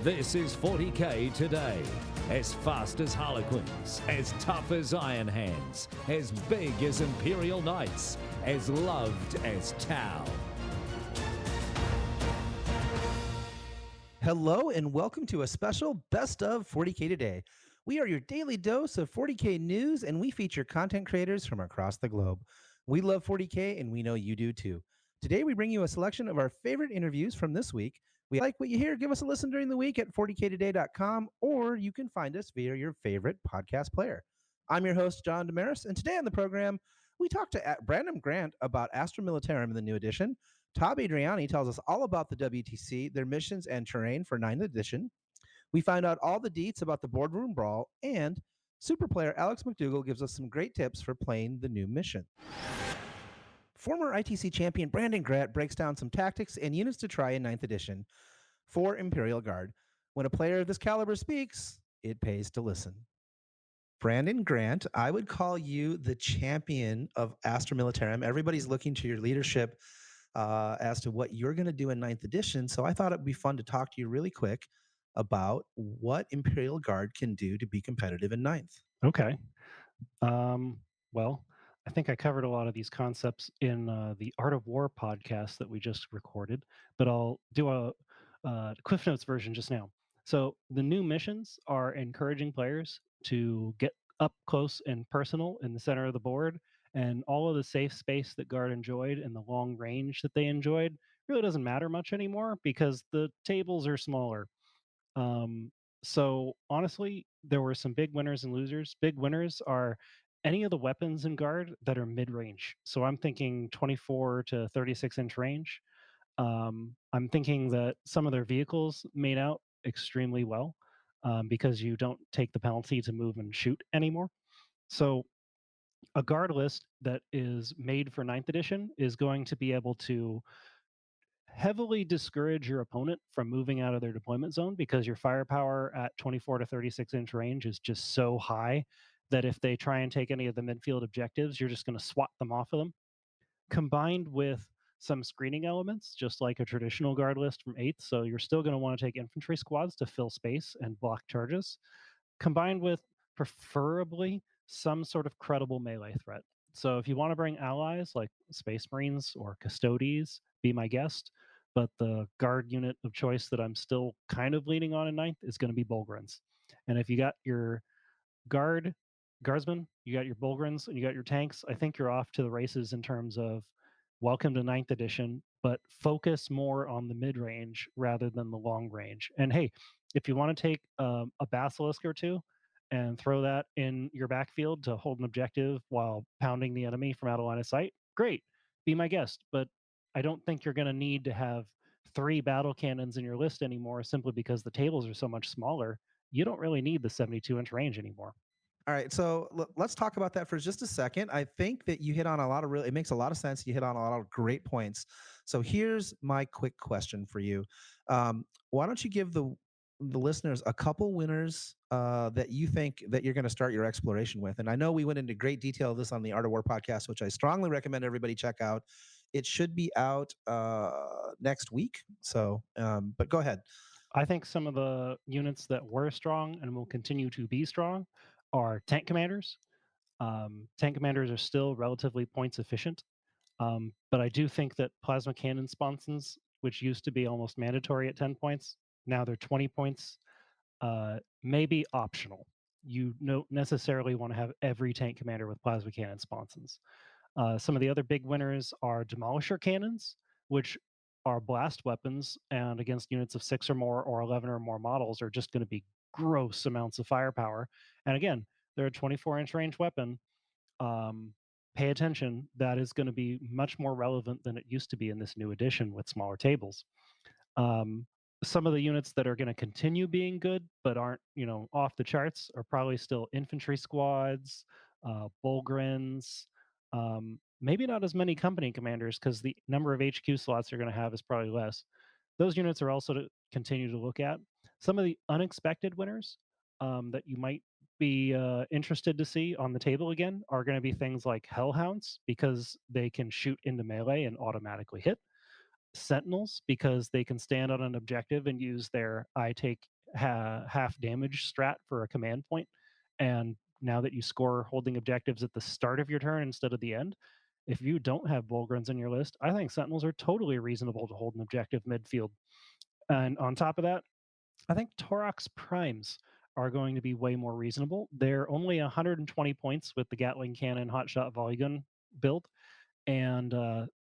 This is 40k today. As fast as Harlequins, as tough as Iron Hands, as big as Imperial Knights, as loved as Tau. Hello and welcome to a special Best of 40k Today. We are your daily dose of 40k news and we feature content creators from across the globe. We love 40k and we know you do too. Today we bring you a selection of our favorite interviews from this week. We like what you hear. Give us a listen during the week at 40ktoday.com or you can find us via your favorite podcast player. I'm your host, John Damaris, and today on the program, we talk to Brandon Grant about Astra Militarum in the new edition. Todd Adriany tells us all about the WTC, their missions and terrain for 9th edition. We find out all the deets about the Boardroom Brawl, and Superplayer Alex McDougal gives us some great tips for playing the new mission. Former ITC champion Brandon Grant breaks down some tactics and units to try in 9th edition for Imperial Guard. When a player of this caliber speaks, it pays to listen. Brandon Grant, I would call you the champion of Astra Militarum. Everybody's looking to your leadership as to what you're going to do in 9th edition. So I thought it'd be fun to talk to you really quick about what Imperial Guard can do to be competitive in 9th. Okay. Well, I think I covered a lot of these concepts in the Art of War podcast that we just recorded, but I'll do a Cliff Notes version just now. So the new missions are encouraging players to get up close and personal in the center of the board, and all of the safe space that Guard enjoyed and the long range that they enjoyed really doesn't matter much anymore because the tables are smaller. So honestly, there were some big winners and losers. Big winners are any of the weapons in Guard that are mid-range. So I'm thinking 24 to 36-inch range. I'm thinking that some of their vehicles made out extremely well because you don't take the penalty to move and shoot anymore. So a Guard list that is made for 9th edition is going to be able to heavily discourage your opponent from moving out of their deployment zone because your firepower at 24 to 36-inch range is just so high that if they try and take any of the midfield objectives, you're just going to swat them off of them. Combined with some screening elements, just like a traditional Guard list from 8th, so you're still going to want to take infantry squads to fill space and block charges, combined with preferably some sort of credible melee threat. So if you want to bring allies like Space Marines or Custodes, be my guest. But the Guard unit of choice that I'm still kind of leaning on in 9th is going to be Bulgrins. And if you got your Guardsmen, you got your Bulgrins, and you got your tanks, I think you're off to the races in terms of welcome to 9th edition, but focus more on the mid-range rather than the long range. And hey, if you want to take a Basilisk or two and throw that in your backfield to hold an objective while pounding the enemy from out of line of sight, great, be my guest. But I don't think you're going to need to have 3 battle cannons in your list anymore simply because the tables are so much smaller. You don't really need the 72-inch range anymore. All right, so let's talk about that for just a second. I think that you hit on a lot of it makes a lot of sense. You hit on a lot of great points. So here's my quick question for you. Why don't you give the listeners a couple winners that you think that you're going to start your exploration with? And I know we went into great detail of this on the Art of War podcast, which I strongly recommend everybody check out. It should be out next week. So, but go ahead. I think some of the units that were strong and will continue to be strong are tank commanders. Tank commanders are still relatively points efficient, but I do think that plasma cannon sponsons, which used to be almost mandatory at 10 points, now they're 20 points, may be optional. You don't necessarily want to have every tank commander with plasma cannon sponsons. Some of the other big winners are demolisher cannons, which are blast weapons, and against units of 6 or more or 11 or more models are just going to be gross amounts of firepower. And again, they're a 24-inch range weapon. Pay attention. That is going to be much more relevant than it used to be in this new edition with smaller tables. Some of the units that are going to continue being good but aren't, off the charts are probably still infantry squads, Bulgrins, maybe not as many company commanders because the number of HQ slots you're going to have is probably less. Those units are also to continue to look at. Some of the unexpected winners that you might be interested to see on the table again are going to be things like Hellhounds because they can shoot into melee and automatically hit. sentinels because they can stand on an objective and use their I take half damage strat for a command point. And now that you score holding objectives at the start of your turn instead of the end, if you don't have Bullgruns in your list, I think sentinels are totally reasonable to hold an objective midfield. And on top of that, I think Torox primes are going to be way more reasonable. They're only 120 points with the Gatling cannon hotshot volley gun build, and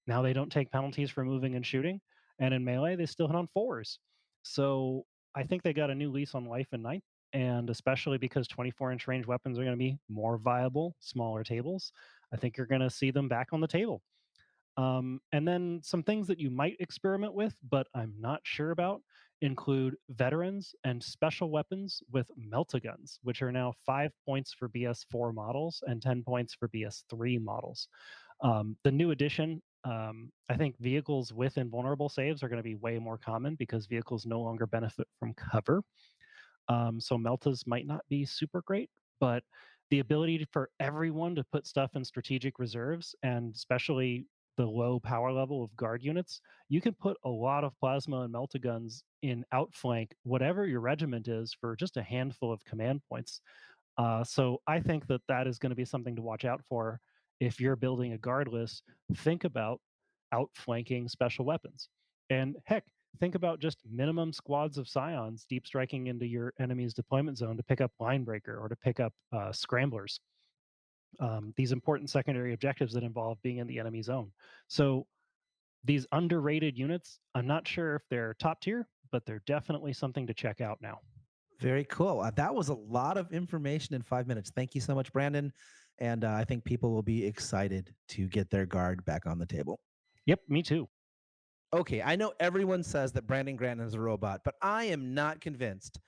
now they don't take penalties for moving and shooting. And in melee, they still hit on fours. So I think they got a new lease on life in ninth, and especially because 24-inch range weapons are going to be more viable, smaller tables. I think you're going to see them back on the table. And then some things that you might experiment with, but I'm not sure about, include veterans and special weapons with meltaguns, which are now 5 points for BS4 models and 10 points for BS3 models. The new addition, I think vehicles with invulnerable saves are going to be way more common because vehicles no longer benefit from cover. So meltas might not be super great, but the ability for everyone to put stuff in strategic reserves, and especially the low power level of guard units, you can put a lot of plasma and meltaguns in outflank, whatever your regiment is, for just a handful of command points. So I think that that is going to be something to watch out for if you're building a guard list. Think about outflanking special weapons. And heck, think about just minimum squads of scions deep striking into your enemy's deployment zone to pick up line breaker or to pick up scramblers. These important secondary objectives that involve being in the enemy zone. So these underrated units, I'm not sure if they're top tier, but they're definitely something to check out now. Very cool. That was a lot of information in 5 minutes. Thank you so much, Brandon. And I think people will be excited to get their guard back on the table. Yep, me too. Okay, I know everyone says that Brandon Grant is a robot, but I am not convinced.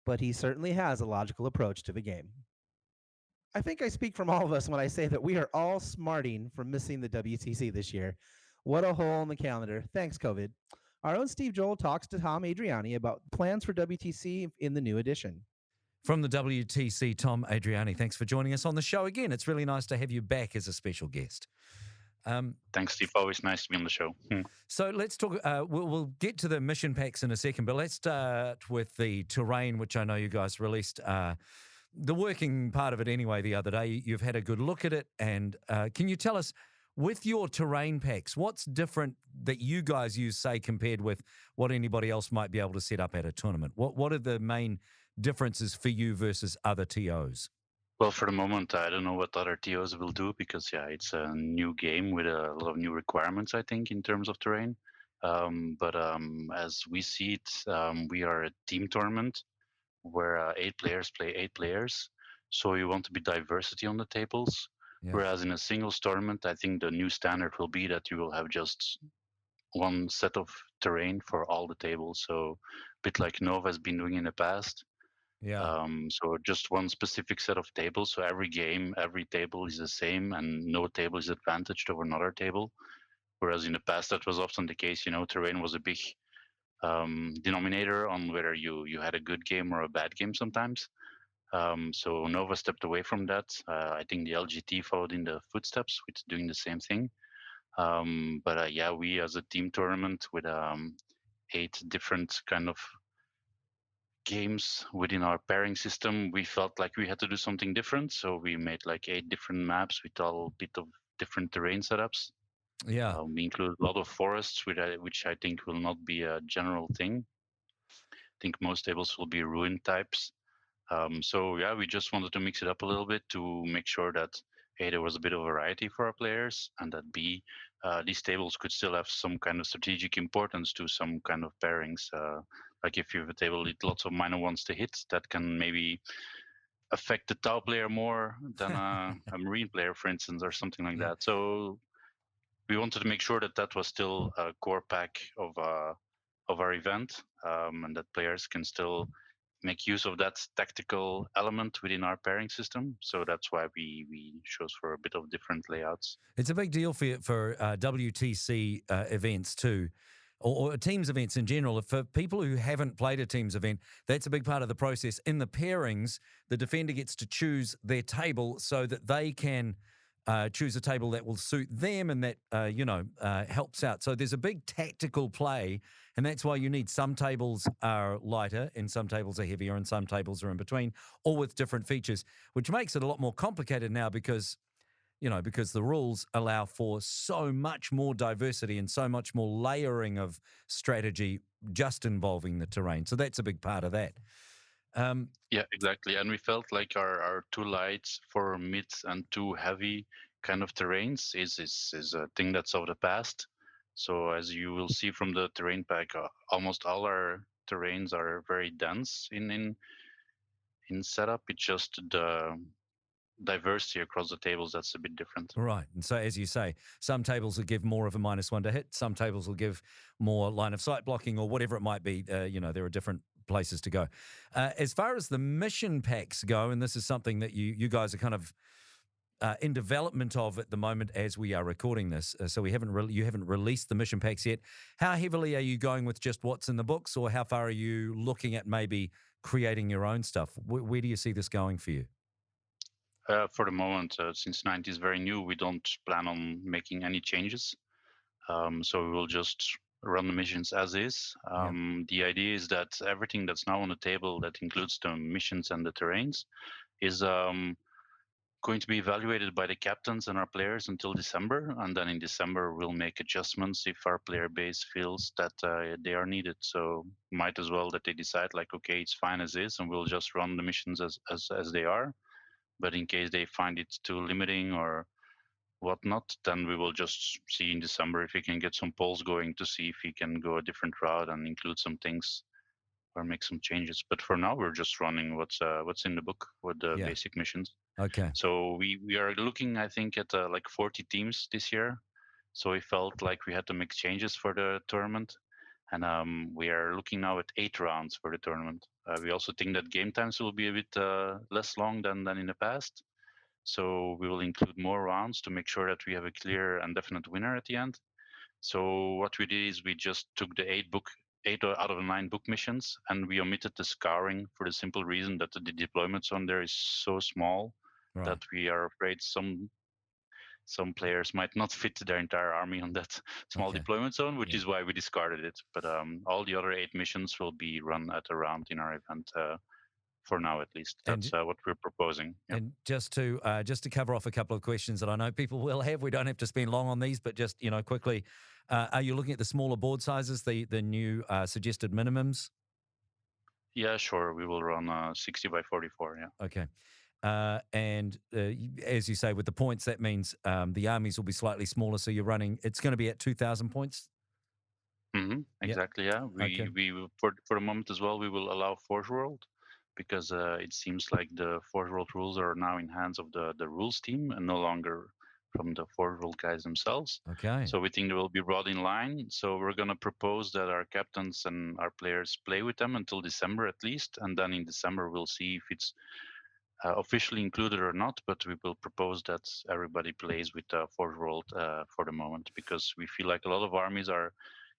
But he certainly has a logical approach to the game. I think I speak from all of us when I say that we are all smarting from missing the WTC this year. What a hole in the calendar. Thanks, COVID. Our own Steve Joel talks to Tom Adriany about plans for WTC in the new edition. From the WTC, Tom Adriany, thanks for joining us on the show again. It's really nice to have you back as a special guest. Thanks, Steve. Always nice to be on the show. So let's talk. We'll get to the mission packs in a second, but let's start with the terrain, which I know you guys released the working part of it anyway the other day. You've had a good look at it, and can you tell us, with your terrain packs, what's different that you guys use, say, compared with what anybody else might be able to set up at a tournament? What are the main differences for you versus other TOs? Well, for the moment, I don't know what other TOs will do because, it's a new game with a lot of new requirements, I think, in terms of terrain. But as we see it, we are a team tournament where 8 players play 8 players. So you want to be diversity on the tables. Yeah. Whereas in a singles tournament, I think the new standard will be that you will have just one set of terrain for all the tables. So a bit like Nova has been doing in the past. Yeah. So just one specific set of tables. So every game, every table is the same, and no table is advantaged over another table. Whereas in the past, that was often the case. Terrain was a big denominator on whether you had a good game or a bad game sometimes. So Nova stepped away from that. I think the LGT followed in the footsteps with doing the same thing. But we as a team tournament with 8 different kind of games within our pairing system, we felt like we had to do something different. So we made like 8 different maps with all bit of different terrain setups. Yeah. We include a lot of forests, which I think will not be a general thing. I think most tables will be ruin types. We just wanted to mix it up a little bit to make sure that A, there was a bit of variety for our players, and that B, these tables could still have some kind of strategic importance to some kind of pairings. Like if you have a table with lots of minor ones to hit, that can maybe affect the Tau player more than a Marine player, for instance, or something like that. So we wanted to make sure that that was still a core pack of our event, and that players can still make use of that tactical element within our pairing system. So that's why we chose for a bit of different layouts. It's a big deal for WTC events too, or teams events in general. For people who haven't played a teams event, that's a big part of the process. In the pairings, the defender gets to choose their table so that they can choose a table that will suit them and that, helps out. So there's a big tactical play, and that's why you need some tables are lighter and some tables are heavier and some tables are in between, all with different features, which makes it a lot more complicated now because the rules allow for so much more diversity and so much more layering of strategy just involving the terrain. So that's a big part of that. Yeah, exactly. And we felt like our too light for mid and too heavy kind of terrains is a thing that's of the past. So as you will see from the terrain pack, almost all our terrains are very dense in setup. It's just the diversity across the tables that's a bit different. Right. And so, as you say, some tables will give more of a -1 to hit. Some tables will give more line of sight blocking or whatever it might be. There are different places to go. As far as the mission packs go, and this is something that you guys are kind of in development of at the moment as we are recording this. So you haven't released the mission packs yet. How heavily are you going with just what's in the books, or how far are you looking at maybe creating your own stuff? Where do you see this going for you? For the moment, since 90 is very new, we don't plan on making any changes. So we will just run the missions as is. The idea is that everything that's now on the table, that includes the missions and the terrains, is going to be evaluated by the captains and our players until December. And then in December, we'll make adjustments if our player base feels that they are needed. So might as well that they decide like, okay, it's fine as is, and we'll just run the missions as they are. But in case they find it too limiting or whatnot, then we will just see in December if we can get some polls going to see if we can go a different route and include some things or make some changes. But for now, we're just running what's in the book with the basic missions. Okay. So we are looking, I think, at like 40 teams this year. So we felt like we had to make changes for the tournament. And we are looking now at 8 rounds for the tournament. We also think that game times will be a bit less long than in the past. So we will include more rounds to make sure that we have a clear and definite winner at the end. So what we did is we just took the 8 out of the 9 book missions, and we omitted the scouring for the simple reason that the deployment zone there is so small that we are afraid some players might not fit their entire army on that small deployment zone, which is why we discarded it. But all the other 8 missions will be run at a round in our event. For now, at least, that's what we're proposing. And just to cover off a couple of questions that I know people will have, we don't have to spend long on these, but just quickly, are you looking at the smaller board sizes, the new suggested minimums? Yeah, sure. We will run 60 by 44. Yeah. Okay. And as you say, with the points, that means the armies will be slightly smaller. So it's going to be at 2,000 points. Exactly. Yeah. We for the moment as well, we will allow Forge World, because it seems like the Forge World rules are now in hands of the rules team and no longer from the Forge World guys themselves. Okay. So we think they will be brought in line. So we're going to propose that our captains and our players play with them until December at least, and then in December we'll see if it's officially included or not. But we will propose that everybody plays with Forge World for the moment, because we feel like a lot of armies are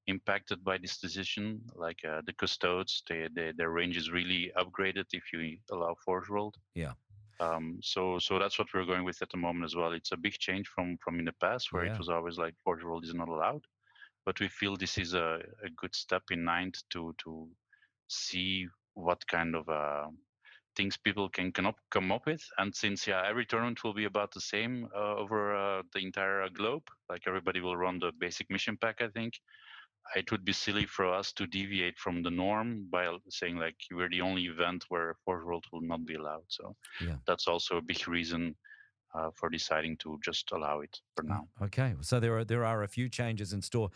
impacted by this decision, like the Custodes. Their range is really upgraded if you allow Forge World. Yeah. So that's what we're going with at the moment as well. It's a big change from in the past, where it was always like Forge World is not allowed. But we feel this is a good step in ninth to see what kind of things people can come up with. And since every tournament will be about the same over the entire globe, like everybody will run the basic mission pack, I think it would be silly for us to deviate from the norm by saying like we're the only event where Forge World will not be allowed. So that's also a big reason for deciding to just allow it for now. Okay, so there are a few changes in store.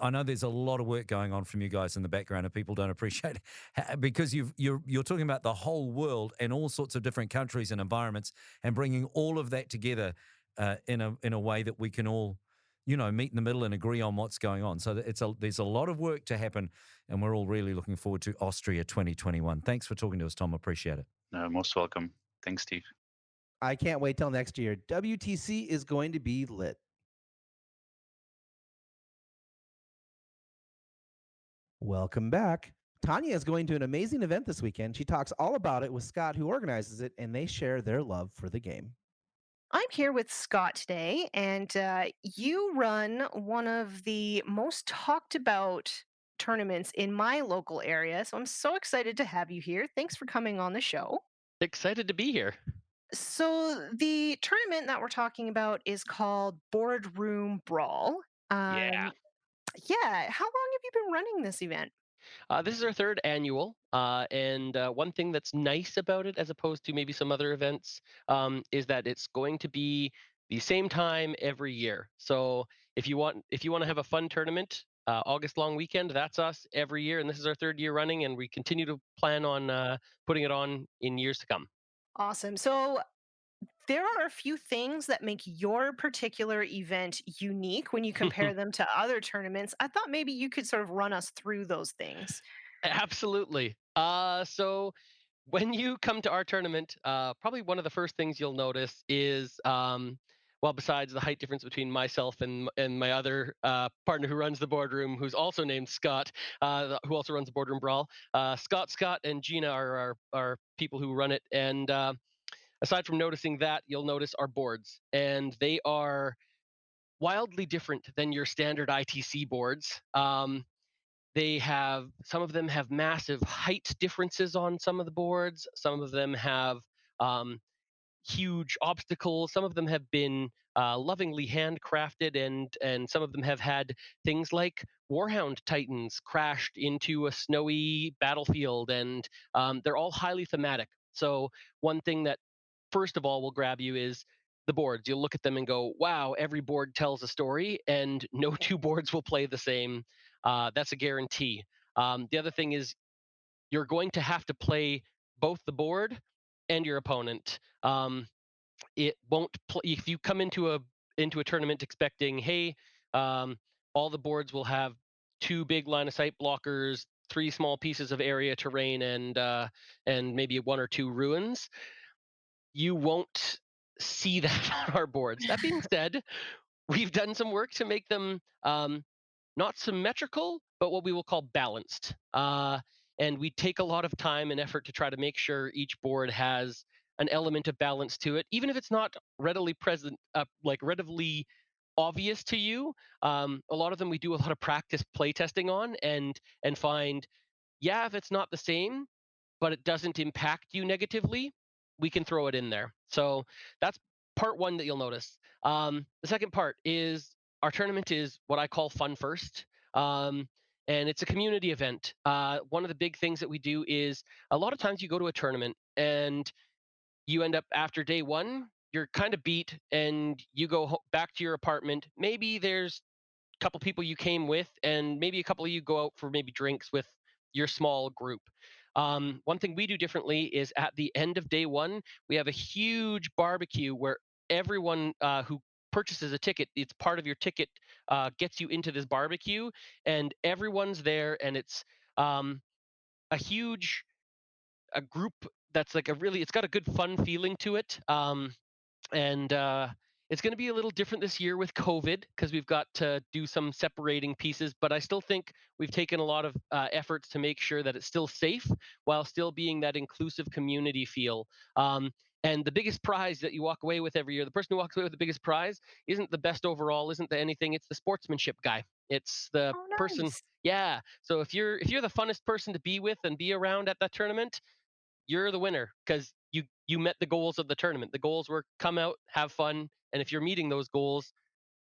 I know there's a lot of work going on from you guys in the background, and people don't appreciate it because you're talking about the whole world and all sorts of different countries and environments, and bringing all of that together in a way that we can all meet in the middle and agree on what's going on. So there's a lot of work to happen, and we're all really looking forward to Austria 2021. Thanks for talking to us, Tom. Appreciate it. Most welcome. Thanks, Steve. I can't wait till next year. WTC is going to be lit. Welcome back. Tanya is going to an amazing event this weekend. She talks all about it with Scott, who organizes it, and they share their love for the game. I'm here with Scott today, and you run one of the most talked about tournaments in my local area. So I'm so excited to have you here. Thanks for coming on the show. Excited to be here. So, the tournament that we're talking about is called Boardroom Brawl. Yeah. Um, yeah, how long have you been running this event? This is our third annual, and one thing that's nice about it, as opposed to maybe some other events, is that it's going to be the same time every year. So if you want to have a fun tournament, August long weekend, that's us every year, and this is our third year running, and we continue to plan on putting it on in years to come. Awesome. So, there are a few things that make your particular event unique when you compare them to other tournaments. I thought maybe you could sort of run us through those things. Absolutely. So when you come to our tournament, probably one of the first things you'll notice is, well, besides the height difference between myself and my other partner who runs the boardroom, who's also named Scott, who also runs the boardroom brawl. Scott, and Gina are our people who run it. And aside from noticing that, you'll notice our boards, and they are wildly different than your standard ITC boards. They have some of them have massive height differences on some of the boards. Some of them have um, huge obstacles. Some of them have been lovingly handcrafted, and some of them have had things like Warhound Titans crashed into a snowy battlefield, and they're all highly thematic. So one thing that first of all will grab you is the boards. You'll look at them and go, wow, every board tells a story, and no two boards will play the same. That's a guarantee. The other thing is you're going to have to play both the board and your opponent. It won't if you come into a tournament expecting, hey, um, all the boards will have two big line of sight blockers, three small pieces of area terrain, and maybe one or two ruins. You won't see that on our boards. That being said, we've done some work to make them not symmetrical, but what we will call balanced. And we take a lot of time and effort to try to make sure each board has an element of balance to it, even if it's not readily present, like readily obvious to you. A lot of them we do a lot of practice playtesting on, and find, yeah, if it's not the same, but it doesn't impact you negatively, we can throw it in there. So that's part one that you'll notice. The second part is our tournament is what I call fun first. And it's a community event. One of the big things that we do is a lot of times you go to a tournament and you end up after day one, you're kind of beat and you go back to your apartment. Maybe there's couple people you came with, and maybe a couple of you go out for maybe drinks with your small group. One thing we do differently is at the end of day one, we have a huge barbecue where everyone who purchases a ticket, it's part of your ticket, gets you into this barbecue, and everyone's there, and it's um, a huge a group that's like a really, it's got a good fun feeling to it. And it's going to be a little different this year with COVID because we've got to do some separating pieces. But I still think we've taken a lot of efforts to make sure that it's still safe while still being that inclusive community feel. And the biggest prize that you walk away with every year, the person who walks away with the biggest prize isn't the best overall, isn't the anything. It's the sportsmanship guy. It's the Oh, person. nice. Yeah. So if you're the funnest person to be with and be around at that tournament, you're the winner because you met the goals of the tournament. The goals were come out, have fun, and if you're meeting those goals,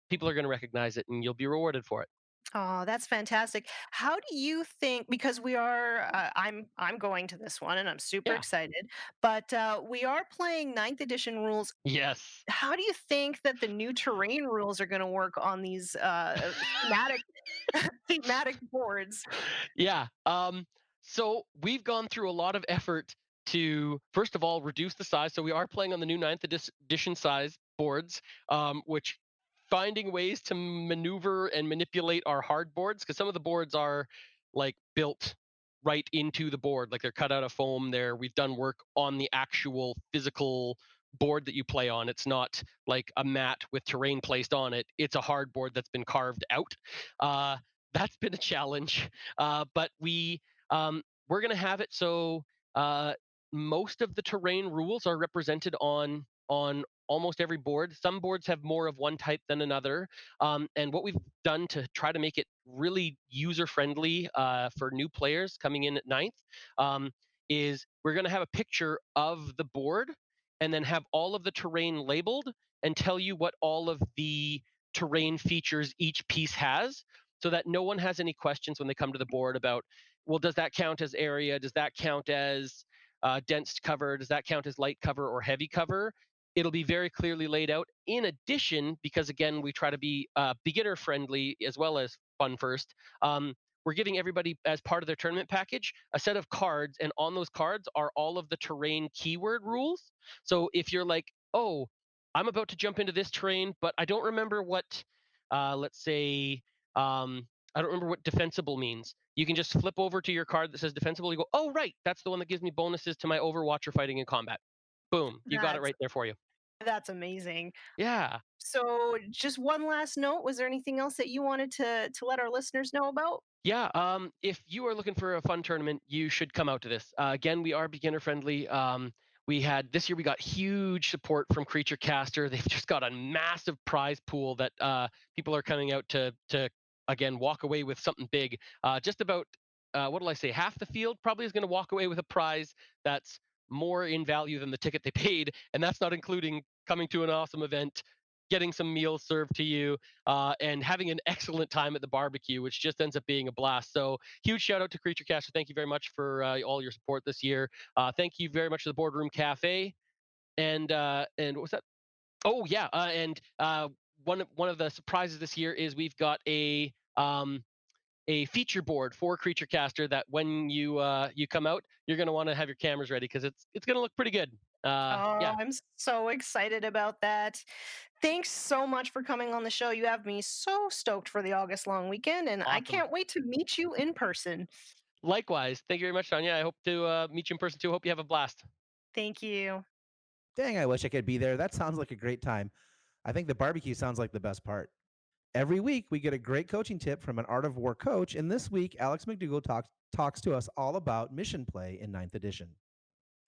people are going to recognize it, and you'll be rewarded for it. Oh, that's fantastic. How do you think, because we are I'm going to this one and I'm super Yeah. excited, but we are playing ninth edition rules. Yes. How do you think that the new terrain rules are going to work on these thematic thematic boards? Yeah. So we've gone through a lot of effort to first of all reduce the size. So we are playing on the new ninth edition size boards, which finding ways to maneuver and manipulate our hard boards because some of the boards are like built right into the board, like they're cut out of foam. There, we've done work on the actual physical board that you play on. It's not like a mat with terrain placed on it. It's a hard board that's been carved out. Uh, that's been a challenge. But we're going to have it so most of the terrain rules are represented on on almost every board. Some boards have more of one type than another. And what we've done to try to make it really user friendly for new players coming in at ninth is we're going to have a picture of the board and then have all of the terrain labeled and tell you what all of the terrain features each piece has, so that no one has any questions when they come to the board about, well, does that count as area? Does that count as dense cover? Does that count as light cover or heavy cover? It'll be very clearly laid out. In addition, because again, we try to be beginner friendly as well as fun first, we're giving everybody, as part of their tournament package, a set of cards, and on those cards are all of the terrain keyword rules. So if you're like, oh, I'm about to jump into this terrain, but I don't remember what, let's say, I don't remember what defensible means. You can just flip over to your card that says defensible. You go, oh, right, that's the one that gives me bonuses to my Overwatch or fighting in combat. Boom, you got it That's right there for you. that's amazing. Yeah. So, just one last note. Was there anything else that you wanted to let our listeners know about? Yeah, if you are looking for a fun tournament, you should come out to this. Again, we are beginner friendly. We had this year, we got huge support from Creature Caster. They've just got a massive prize pool that people are coming out to again walk away with something big. Just about what will I say? Half the field probably is going to walk away with a prize that's more in value than the ticket they paid, and that's not including coming to an awesome event, getting some meals served to you, and having an excellent time at the barbecue, which just ends up being a blast. So huge shout out to Creature Caster. Thank you very much for all your support this year. Thank you very much to the Boardroom Cafe. And what was that? Oh yeah, and one of the surprises this year is we've got a feature board for Creature Caster that when you come out, you're going to want to have your cameras ready because it's going to look pretty good. Oh, Yeah, I'm so excited about that. Thanks so much for coming on the show. You have me so stoked for the August long weekend, and I awesome. can't wait to meet you in person. Likewise, thank you very much, Tanya. I hope to meet you in person too. Hope you have a blast. Thank you. Dang, I wish I could be there. That sounds like a great time. I think the barbecue sounds like the best part. Every week, we get a great coaching tip from an Art of War coach, and this week, Alex McDougal talks to us all about mission play in ninth edition.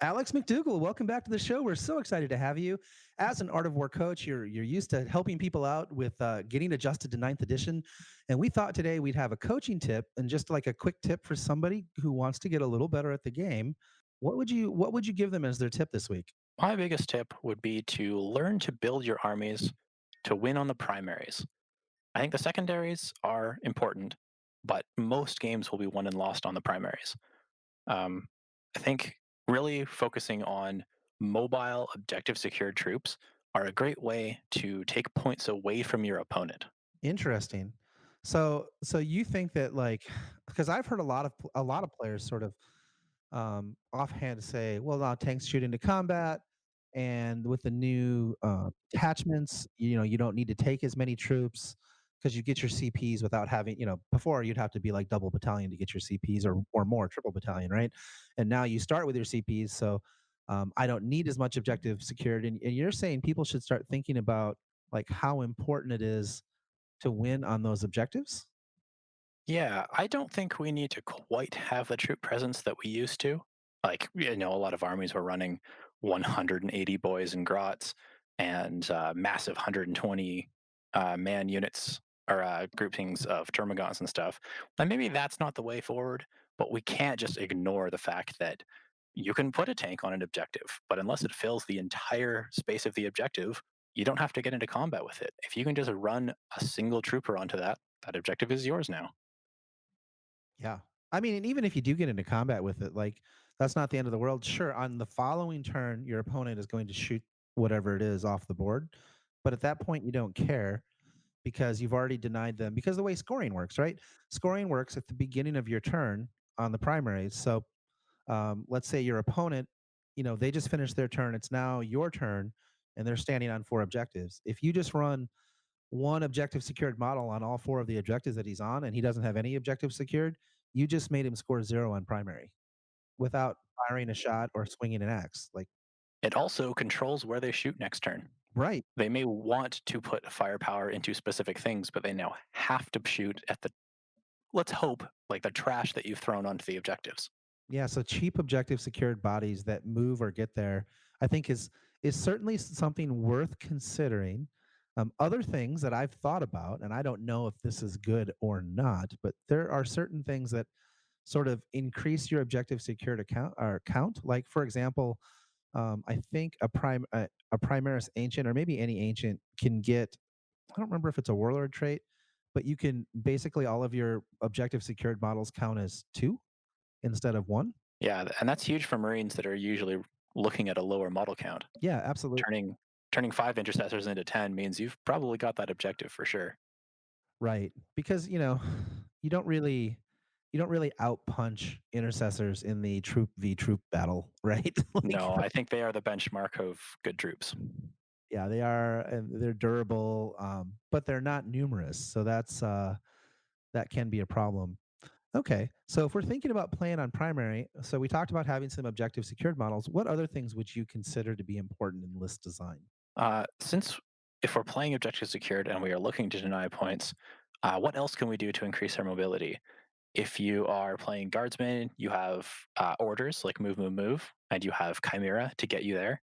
Alex McDougal, welcome back to the show. We're so excited to have you. As an Art of War coach, you're used to helping people out with getting adjusted to ninth edition, and we thought today we'd have a coaching tip and just like a quick tip for somebody who wants to get a little better at the game. What would you give them as their tip this week? My biggest tip would be to learn to build your armies to win on the primaries. I think the secondaries are important, but most games will be won and lost on the primaries. I think really focusing on mobile, objective secured troops are a great way to take points away from your opponent. Interesting. So you think that like because I've heard a lot of players sort of offhand say, well, now tanks shoot into combat, and with the new attachments, you don't need to take as many troops because you get your CPs without having, before you'd have to be like double battalion to get your CPs or more triple battalion, right? And now you start with your CPs, so I don't need as much objective secured. And you're saying people should start thinking about like how important it is to win on those objectives? Yeah, I don't think we need to quite have the troop presence that we used to. Like, a lot of armies were running 180 boys and grots and massive 120 man units or groupings of termagants and stuff. And maybe that's not the way forward, but we can't just ignore the fact that you can put a tank on an objective, but unless it fills the entire space of the objective, you don't have to get into combat with it. If you can just run a single trooper onto that objective is yours now. Yeah. I mean, and even if you do get into combat with it, like that's not the end of the world. Sure, on the following turn, your opponent is going to shoot whatever it is off the board. But at that point, you don't care because you've already denied them because the way scoring works, right? Scoring works at the beginning of your turn on the primaries. So let's say your opponent, they just finished their turn. It's now your turn and they're standing on 4 objectives. If you just run one objective secured model on all 4 of the objectives that he's on and he doesn't have any objectives secured, you just made him score 0 on primary without firing a shot or swinging an axe. Like, It also controls where they shoot next turn. right. They may want to put firepower into specific things, but they now have to shoot at let's hope, like the trash that you've thrown onto the objectives. Yeah, so cheap objective secured bodies that move or get there, I think is certainly something worth considering. Other things that I've thought about, and I don't know if this is good or not, but there are certain things that sort of increase your objective secured account or count. Like for example, I think a Primaris ancient or maybe any ancient can get. I don't remember if it's a warlord trait, but you can basically all of your objective secured models count as 2 instead of 1. Yeah, and that's huge for Marines that are usually looking at a lower model count. Yeah, absolutely. Turning 5 intercessors into 10 means you've probably got that objective for sure. Right. Because, you don't really outpunch intercessors in the troop v troop battle, right? No, I think they are the benchmark of good troops. Yeah, they are, and they're durable, but they're not numerous, so that can be a problem. Okay, so if we're thinking about playing on primary, so we talked about having some objective secured models. What other things would you consider to be important in list design? Since if we're playing objective secured and we are looking to deny points, what else can we do to increase our mobility? If you are playing guardsman, you have orders like move, move, move, and you have chimera to get you there.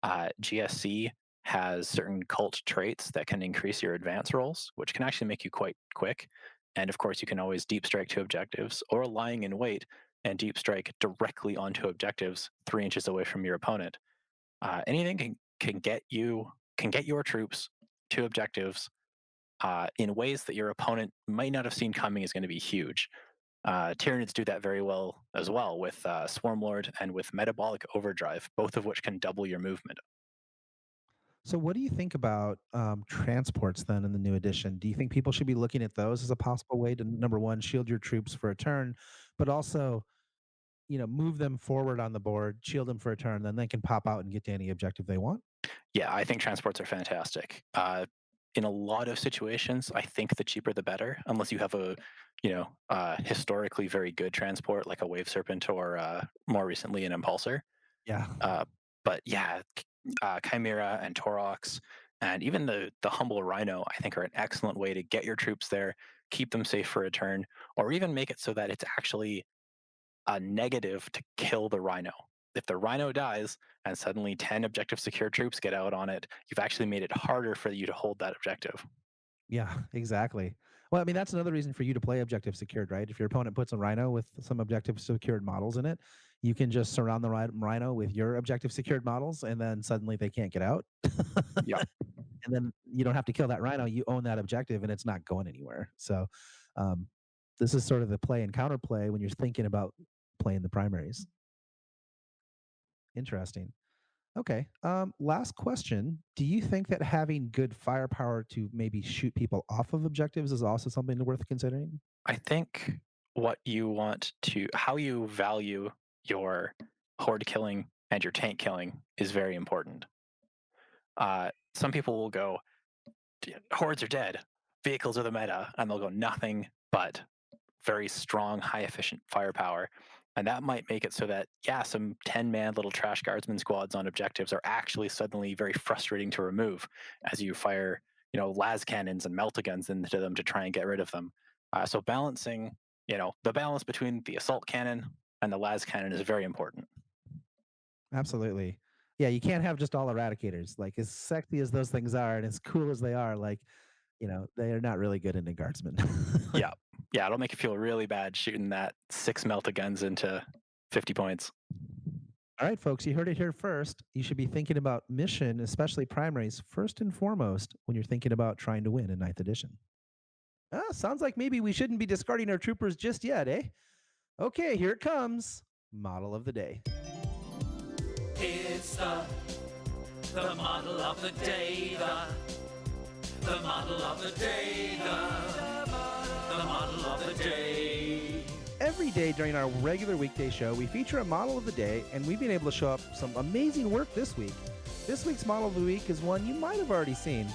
GSC has certain cult traits that can increase your advance rolls, which can actually make you quite quick. And of course, you can always deep strike to objectives or lying in wait and deep strike directly onto objectives 3 inches away from your opponent. Anything can get your troops to objectives in ways that your opponent might not have seen coming is going to be huge. Tyranids do that very well as well with Swarmlord and with Metabolic Overdrive, both of which can double your movement. So, what do you think about transports then in the new edition? Do you think people should be looking at those as a possible way to, number one, shield your troops for a turn, but also, move them forward on the board, shield them for a turn, then they can pop out and get to any objective they want? Yeah, I think transports are fantastic. In a lot of situations, I think the cheaper the better, unless you have a, historically very good transport like a Wave Serpent or more recently an Impulsor. Yeah. But yeah, Chimera and Torox and even the humble Rhino, I think, are an excellent way to get your troops there, keep them safe for a turn, or even make it so that it's actually a negative to kill the Rhino. If the Rhino dies and suddenly 10 objective secure troops get out on it, you've actually made it harder for you to hold that objective. Yeah, exactly. Well, I mean, that's another reason for you to play objective secured, right? If your opponent puts a Rhino with some objective secured models in it, you can just surround the Rhino with your objective secured models, and then suddenly they can't get out. Yeah. And then you don't have to kill that Rhino. You own that objective, and it's not going anywhere. So, this is sort of the play and counterplay when you're thinking about playing the primaries. Interesting. Okay. Last question. Do you think that having good firepower to maybe shoot people off of objectives is also something worth considering? I think how you value your horde killing and your tank killing is very important. Some people will go, hordes are dead, vehicles are the meta, and they'll go nothing but very strong, high efficient firepower. And that might make it so that, yeah, some 10-man little trash guardsman squads on objectives are actually suddenly very frustrating to remove as you fire, las cannons and meltaguns into them to try and get rid of them. So balancing, the balance between the assault cannon and the las cannon is very important. Absolutely. Yeah, you can't have just all eradicators. Like, as sexy as those things are and as cool as they are, like, they are not really good into guardsmen. Yeah. Yeah, it'll make you feel really bad shooting that 6 meltaguns into 50 points. All right, folks, you heard it here first. You should be thinking about mission, especially primaries, first and foremost when you're thinking about trying to win in 9th edition. Sounds like maybe we shouldn't be discarding our troopers just yet, eh? Okay, here it comes. Model of the day. It's the model of the day, the model of the day, the model of the day. Every day during our regular weekday show, we feature a model of the day, and we've been able to show up some amazing work this week. This week's model of the week is one you might have already seen.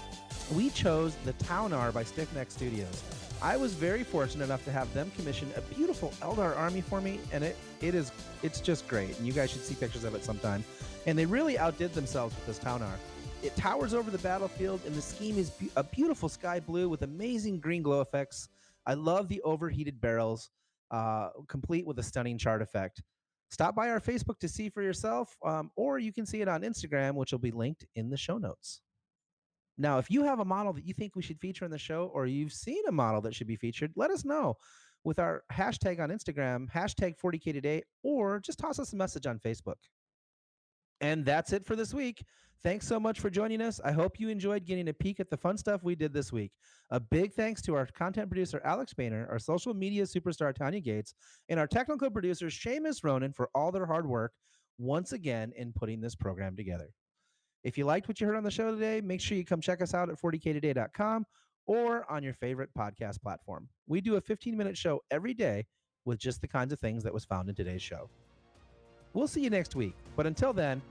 We chose the Taunar by Stickneck Studios. I was very fortunate enough to have them commission a beautiful Eldar army for me, and it's just great. And you guys should see pictures of it sometime. And they really outdid themselves with this Taunar. It towers over the battlefield, and the scheme is a beautiful sky blue with amazing green glow effects. I love the overheated barrels, complete with a stunning chart effect. Stop by our Facebook to see for yourself, or you can see it on Instagram, which will be linked in the show notes. Now, if you have a model that you think we should feature in the show, or you've seen a model that should be featured, let us know with our hashtag on Instagram, hashtag 40K Today, or just toss us a message on Facebook. And that's it for this week. Thanks so much for joining us. I hope you enjoyed getting a peek at the fun stuff we did this week. A big thanks to our content producer, Alex Boehner, our social media superstar, Tanya Gates, and our technical producers, Seamus Ronan, for all their hard work once again in putting this program together. If you liked what you heard on the show today, make sure you come check us out at 40ktoday.com or on your favorite podcast platform. We do a 15-minute show every day with just the kinds of things that was found in today's show. We'll see you next week. But until then,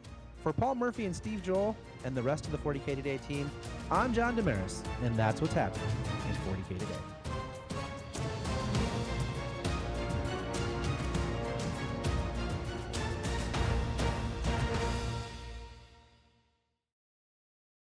for Paul Murphy and Steve Joel and the rest of the 40K Today team, I'm John Damaris, and that's what's happening in 40K Today.